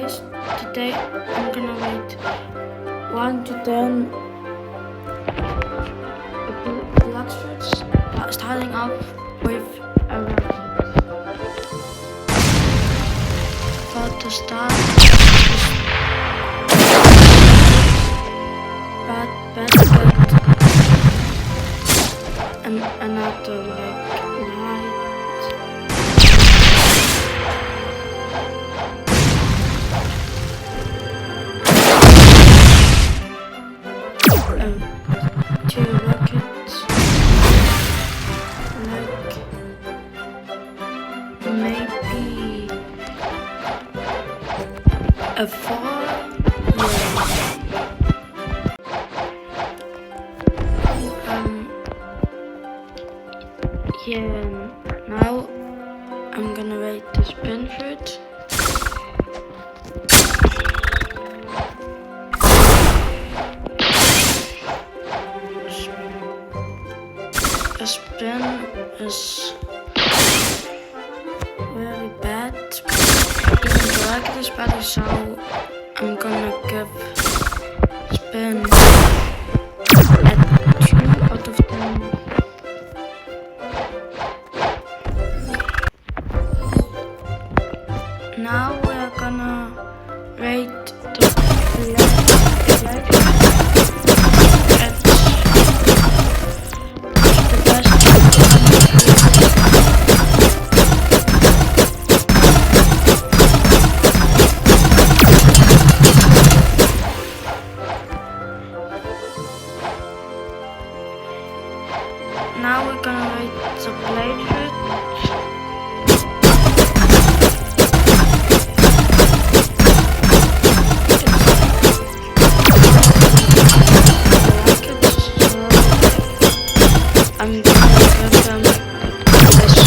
guys, today I'm gonna rate 1 to 10 blox fruits, starting off with a rocket. But to start, but and another light. Two rockets, like maybe a 4. Yeah, now I'm gonna rate the spin fruit. A spin is very bad. Even the rocket is better, so I'm gonna give spin a 2 out of 10. Now we're gonna rate the flag. Now we're gonna rate the blade fruit. I'm gonna give them a 6.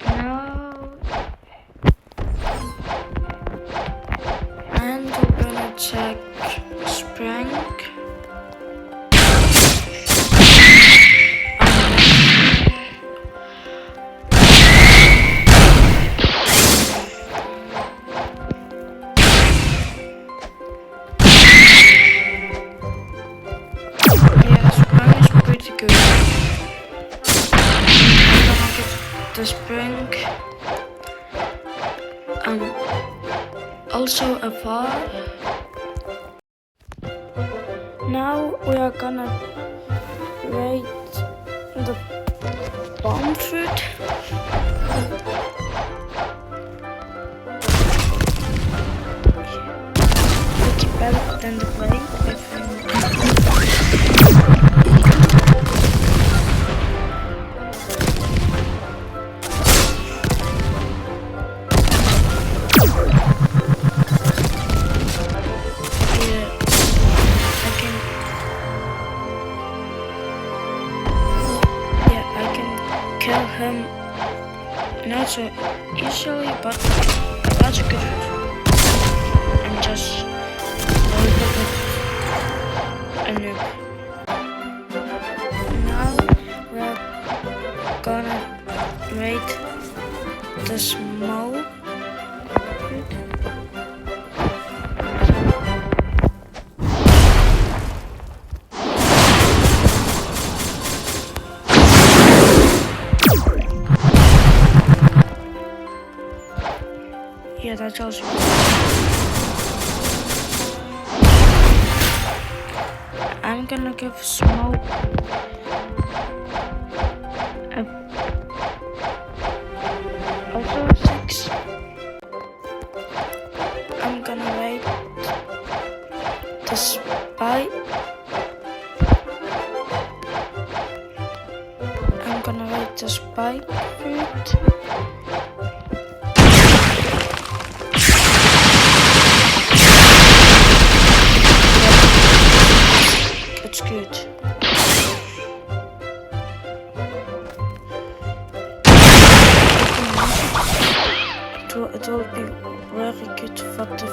Now, and we're gonna check spring. Good. I'm gonna give the spring also a 4. Now we are gonna rate the bomb fruit. It's better than the blade, I think. Kill him not so easily, but that's good. And just a little bit a noob. Now we're gonna rate the small fruit. Yeah, that's also good. I'm gonna give smoke also a 6. I'm gonna rate the spike. I'm gonna rate the spike fruit. It's good. It will be very good for the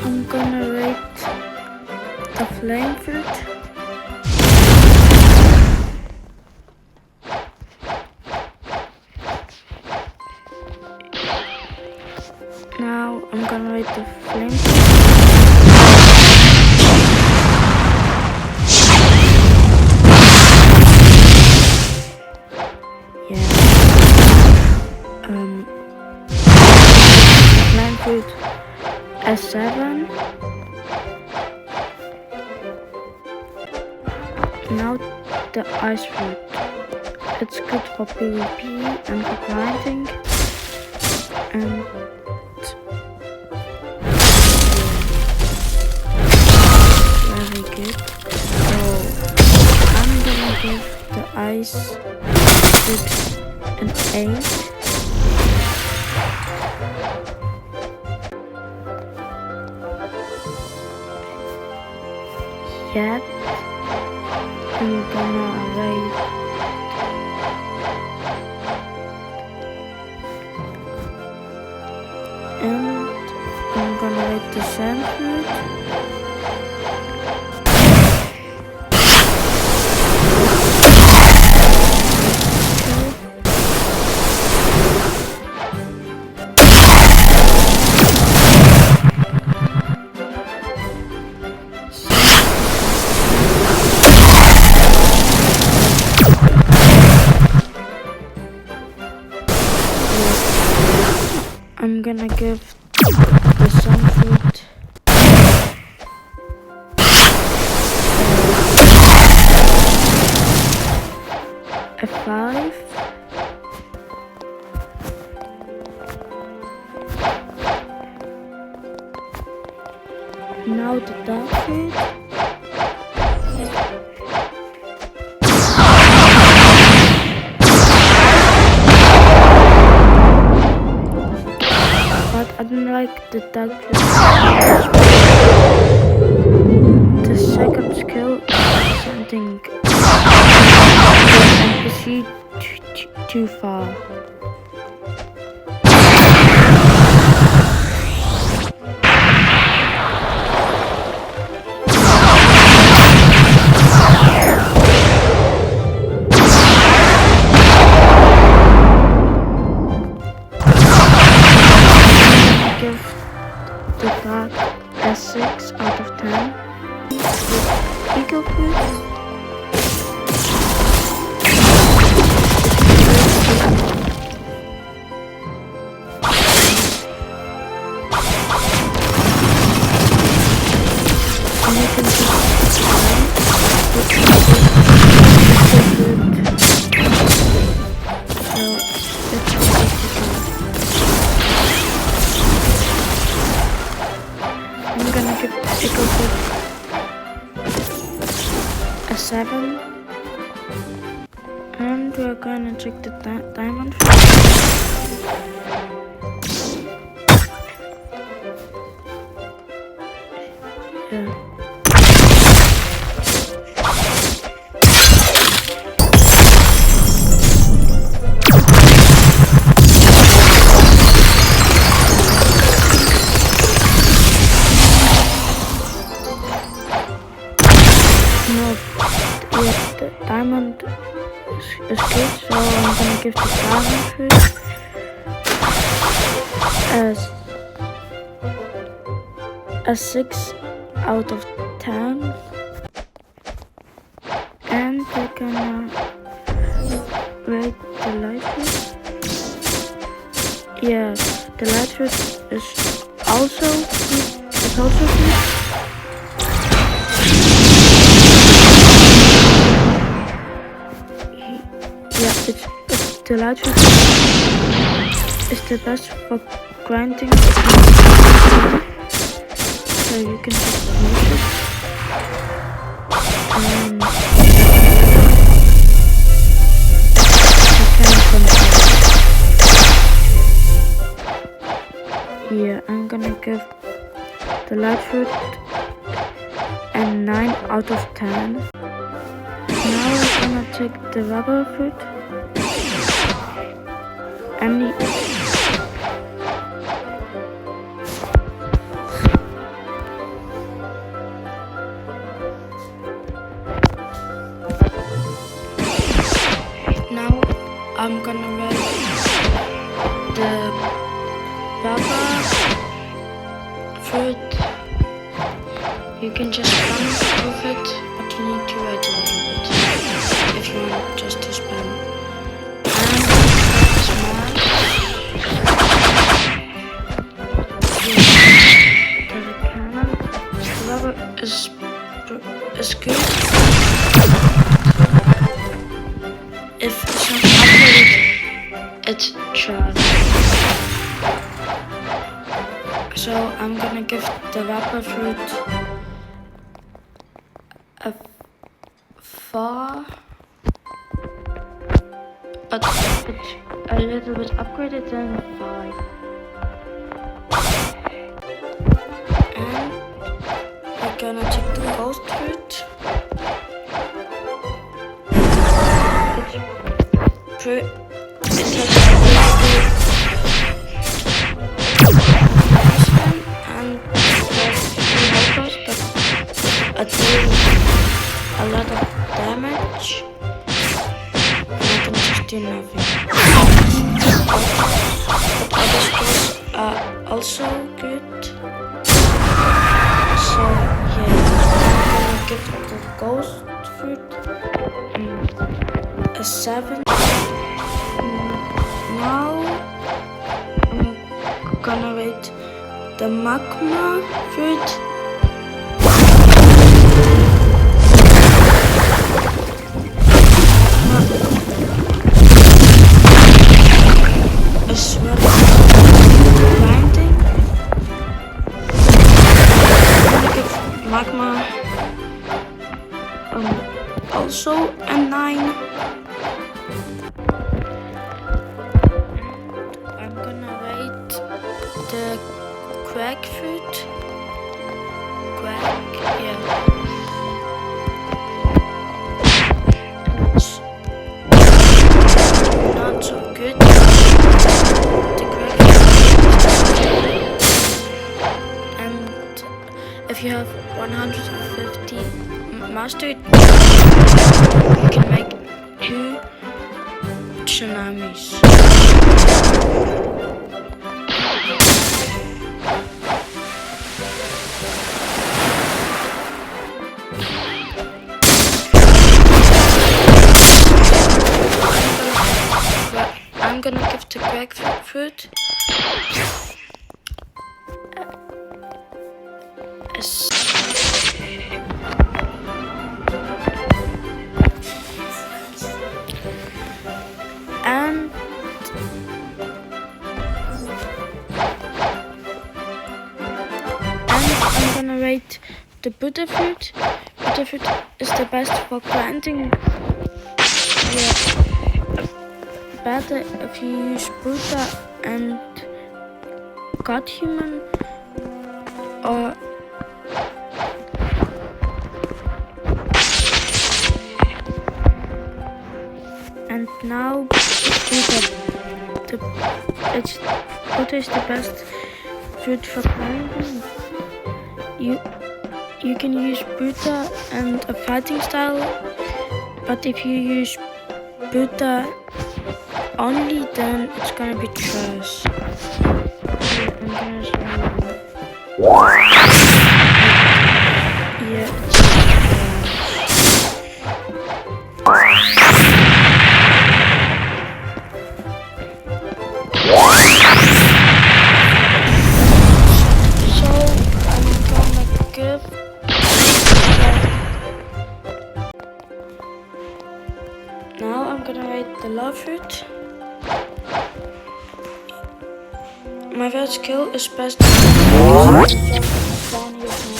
I'm gonna rate the flame fruit. Now I'm gonna rate the flame fruit. Yeah. Flame fruit a 7. Now the ice fruit. It's good for PvP and for grinding. And very good. So I'm gonna give the ice fruit an 8. Yet I'm gonna rate and I'm gonna rate the sand fruit. I'm gonna give the sun fruit a 5. Now the dark fruit. But I don't like the dark fruit. The second skill is something NPC too far. Give the dark a 6 out of 10. Eagle fruit. And you can just I'm gonna give Eagle fruit a 7. And we're gonna check the diamond fruit. Yeah. No, yeah, the diamond is good, so I'm gonna give the diamond fruit a 6 out of 10. And we're gonna rate the light fruit. Yes, the light fruit is also good. It's also good. Yeah, it's the light fruit is the best for grinding. So you can just use it. Yeah, I'm gonna give the light fruit a 9 out of 10. Now we're gonna take the rubber fruit. I'm gonna rate the rubber fruit. You can just run with it, but you need to wait a little bit if you want just to spam. And smash. There's a cannon. The rubber is good. If it's not upgraded, it's trash. So I'm gonna give the rubber fruit a 4, but if it's a little bit upgraded, then 5. And we're gonna take the ghost fruit. It has and helpers that are doing a lot of damage, and I can just do nothing. But other skills are also good. So yeah, I'm gonna give the ghost fruit a 7. Now I'm gonna rate the magma fruit as well as grinding. I'm gonna give magma also a 9. The crack fruit. Crack, yeah. It's not so good. The crack fruit. And if you have 150 mastered, you can make 2 tsunamis. I'm gonna give the grapefruit a 6. And I'm gonna rate the butterfruit. Butterfruit is the best for grinding. Yeah. Better if you use Buddha and God Human, or and now Buddha is the best fruit for grinding. You can use Buddha and a fighting style, but if you use Buddha only, then it's gonna be trash. I'm gonna show you. Yeah, it's so I'm gonna give now I'm gonna rate the love fruit. My first skill is best down your hand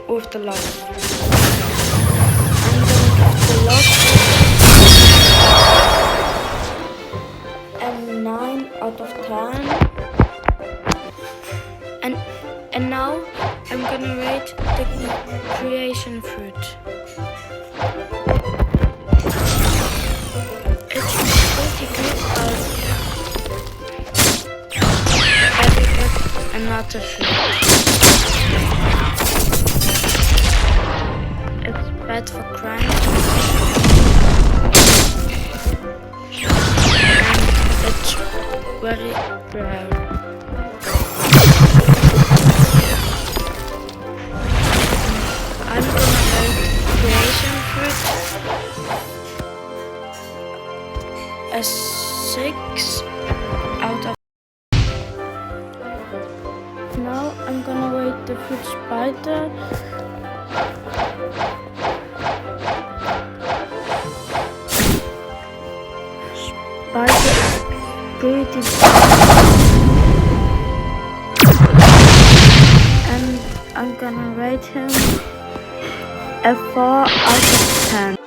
with the love. I'm gonna give the love and 9 out of 10. And now I'm gonna rate the creation fruit. It's pretty good, but I will get another fruit. It's bad for crime. And it's very rare. I'm gonna rate creation fruit a 6 out of. Now I'm gonna rate the fruit spider is pretty and I'm gonna rate him a 4 out of 10.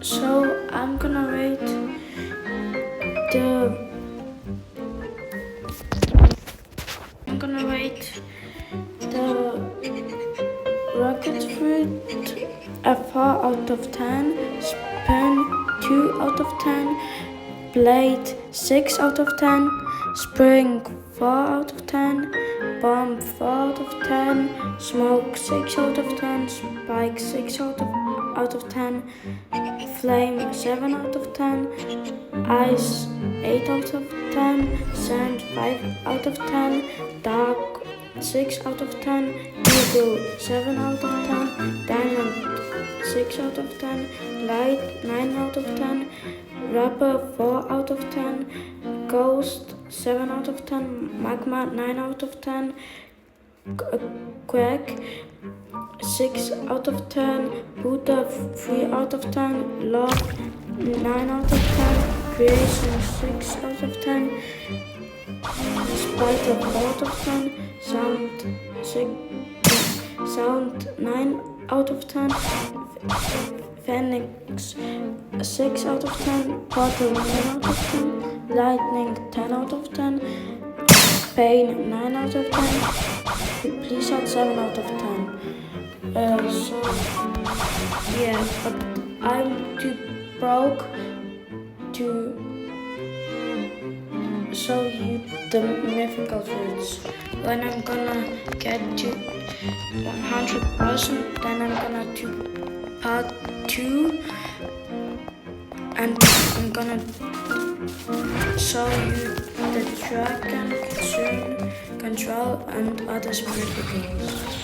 So I'm gonna rate the rocket fruit a 4 out of 10, spoon 2 out of 10, blade 6 out of 10, spring 4 out of 10, bomb 4 out of 10, smoke 6 out of 10, spike 6 out of 10, flame 7 out of 10, ice 8 out of 10, sand 5 out of 10, dark 6 out of 10, eagle 7 out of 10, diamond 6 out of 10, light 9 out of 10, rubber 4 out of 10, ghost 7 out of 10, magma 9 out of 10, quack 6 out of 10, Buddha 3 out of 10, love 9 out of 10, creation 6 out of 10, spider 4 out of 10, sound 9 out of 10, phoenix 6 out of 10, portal 9 out of 10, lightning 10 out of 10, pain 9 out of 10, please out 7 out of 10. So yeah, but I'm too broke to show you the mythical fruits. When I'm gonna get to 100%, then I'm gonna do part 2, and I'm gonna show you the dragon, soon control, and other spirituals.